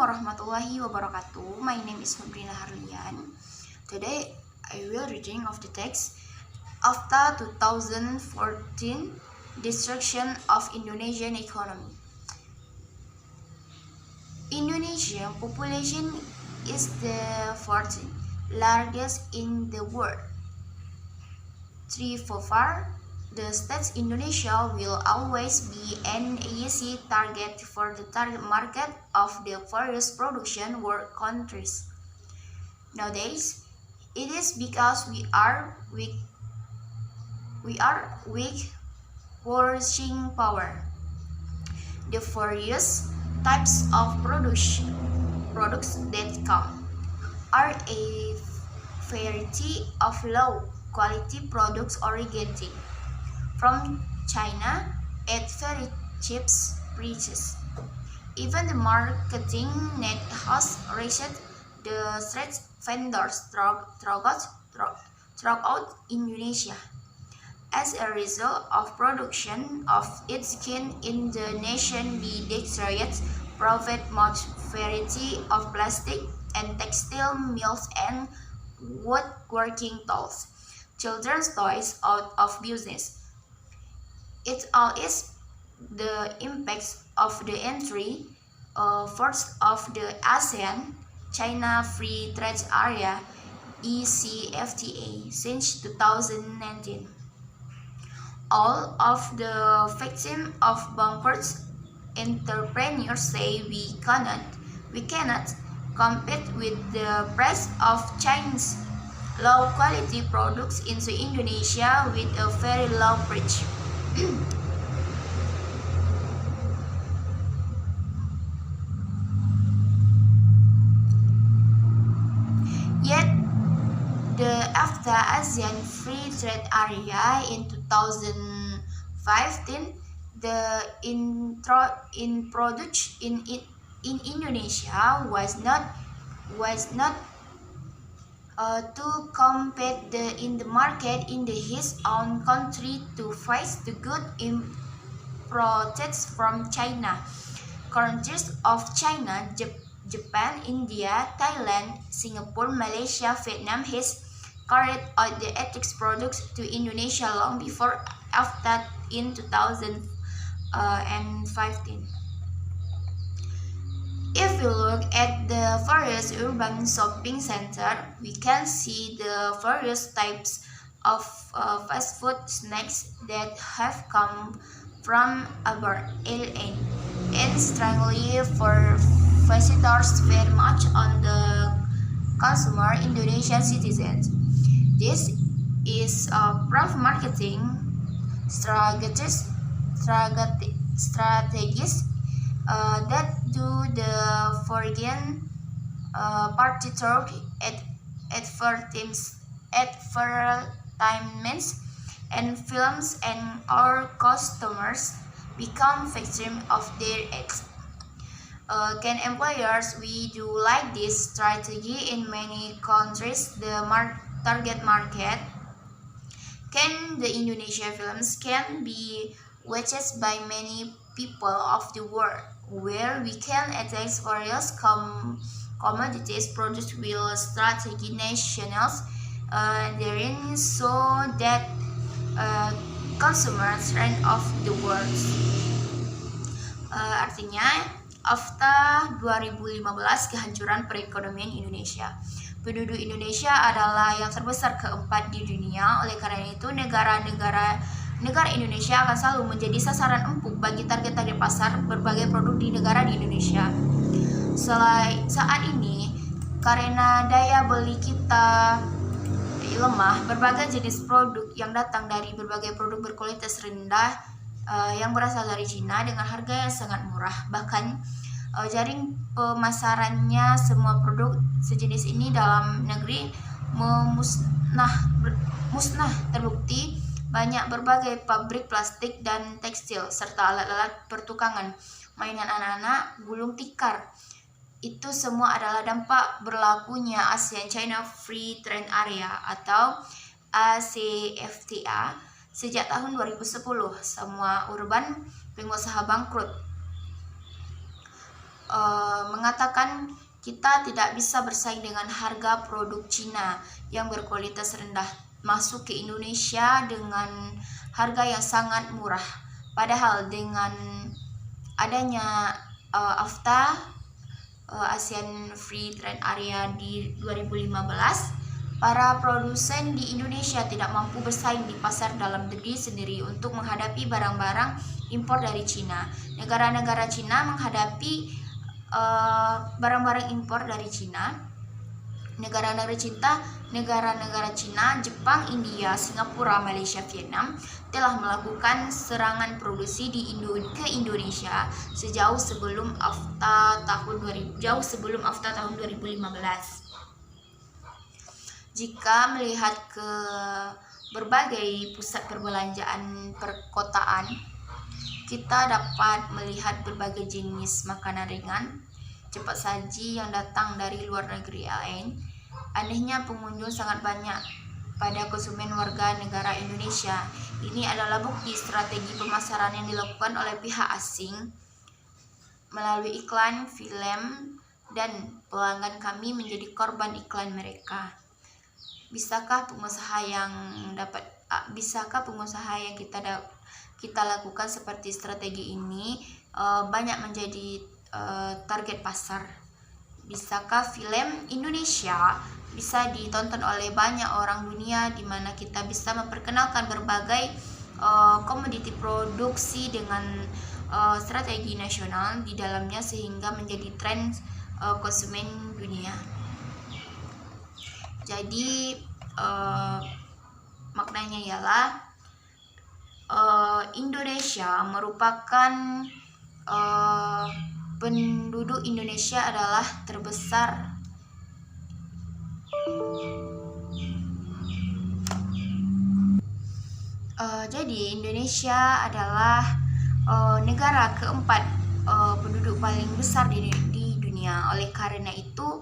warahmatullahi wabarakatuh. My name is Fabrina Harlian. Today I will reading of the text. After 2014 destruction of Indonesian economy. Indonesian population is the 14th largest in the world. So far, the states Indonesia will always be an easy target for the target market of the various production world countries. Nowadays, it is because we are weak purchasing power. The various types of products that come are a variety of low quality products originating from China at very cheap prices. Even the marketing net has reached the street vendors throughout Indonesia. As a result of production of its skin in the nation be destroyed, provide much variety of plastic and textile mills and woodworking tools. Children's toys out of business. It all is the impacts of the entry first of the ASEAN China Free Trade Area ECFTA since 2019. All of the victims of bankrupt entrepreneurs say we cannot compete with the price of Chinese low quality products into Indonesia with a very low price. Yet, the AFTA ASEAN Free Trade Area in 2015, the introduction in Indonesia was not to compete in the market in his own country to face the good imported from China. Countries of China, Japan, India, Thailand, Singapore, Malaysia, Vietnam has carried out the ethics products to Indonesia long before AFTA in 2015. If we look at the various urban shopping centers, we can see the various types of fast food snacks that have come from abroad and strongly for visitors very much on the consumer Indonesian citizens. This is a prof marketing strategies that do the foreign party talk advertisements and films, and our customers become victims of their acts. Can employers we do like this strategy in many countries? The target market can the Indonesia films can be watched by many people of the world, where we can attack various commodities produced with strategy nationals therein, so that consumers rent of the world. Artinya, AFTA 2015 kehancuran perekonomian Indonesia. Penduduk Indonesia adalah yang terbesar keempat di dunia. Oleh karena itu, negara Indonesia akan selalu menjadi sasaran empuk bagi target-target pasar berbagai produk di negara di Indonesia. Saat ini, karena daya beli kita lemah, berbagai jenis produk yang datang dari berbagai produk berkualitas rendah yang berasal dari Cina dengan harga yang sangat murah. Bahkan jaring pemasarannya semua produk sejenis ini dalam negeri musnah. Terbukti banyak berbagai pabrik plastik dan tekstil serta alat-alat pertukangan, mainan anak-anak, gulung tikar. Itu semua adalah dampak berlakunya ASEAN China Free Trade Area atau ACFTA sejak tahun 2010. Semua urban pengusaha bangkrut. mengatakan kita tidak bisa bersaing dengan harga produk Cina yang berkualitas rendah masuk ke Indonesia dengan harga yang sangat murah. Padahal dengan adanya AFTA, ASEAN Free Trade Area di 2015, para produsen di Indonesia tidak mampu bersaing di pasar dalam negeri sendiri untuk menghadapi barang-barang impor dari Cina. Negara-negara Cina menghadapi barang-barang impor dari Cina. Negara-negara Cina, Jepang, India, Singapura, Malaysia, Vietnam telah melakukan serangan produksi ke Indonesia jauh sebelum AFTA tahun 2015. Jika melihat ke berbagai pusat perbelanjaan perkotaan, kita dapat melihat berbagai jenis makanan ringan, cepat saji yang datang dari luar negeri lain. Anehnya pengunjung sangat banyak pada konsumen warga negara Indonesia. Ini adalah bukti strategi pemasaran yang dilakukan oleh pihak asing melalui iklan, film, dan pelanggan kami menjadi korban iklan mereka. Bisakah pengusaha yang kita lakukan seperti strategi ini banyak menjadi target pasar? Bisakah film Indonesia bisa ditonton oleh banyak orang dunia, di mana kita bisa memperkenalkan berbagai komoditi produksi dengan strategi nasional di dalamnya sehingga menjadi tren konsumen dunia. Jadi maknanya ialah Indonesia merupakan penduduk Indonesia adalah terbesar jadi Indonesia adalah negara keempat penduduk paling besar di dunia. Oleh karena itu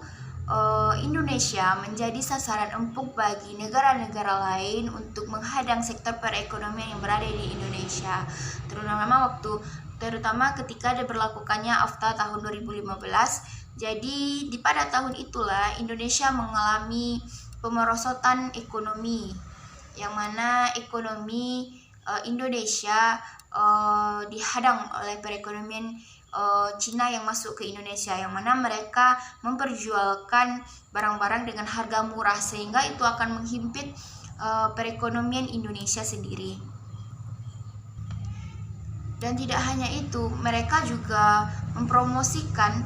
Indonesia menjadi sasaran empuk bagi negara-negara lain untuk menghadang sektor perekonomian yang berada di Indonesia, terutama ketika diberlakukannya AFTA tahun 2015. Jadi pada tahun itulah Indonesia mengalami pemerosotan ekonomi, yang mana ekonomi Indonesia dihadang oleh perekonomian Cina yang masuk ke Indonesia, yang mana mereka memperjualkan barang-barang dengan harga murah, sehingga itu akan menghimpit perekonomian Indonesia sendiri. Dan tidak hanya itu, mereka juga mempromosikan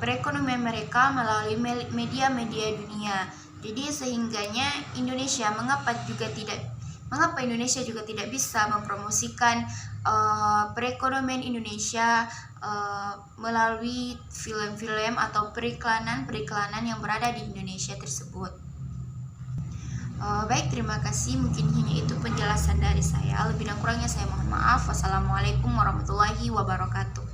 perekonomian mereka melalui media-media dunia. Jadi sehingganya mengapa Indonesia juga tidak bisa mempromosikan perekonomian Indonesia melalui film-film atau periklanan yang berada di Indonesia tersebut. Baik, terima kasih. Mungkin hanya itu penjelasan dari saya. Lebih dan kurangnya saya mohon maaf. Wassalamualaikum warahmatullahi wabarakatuh.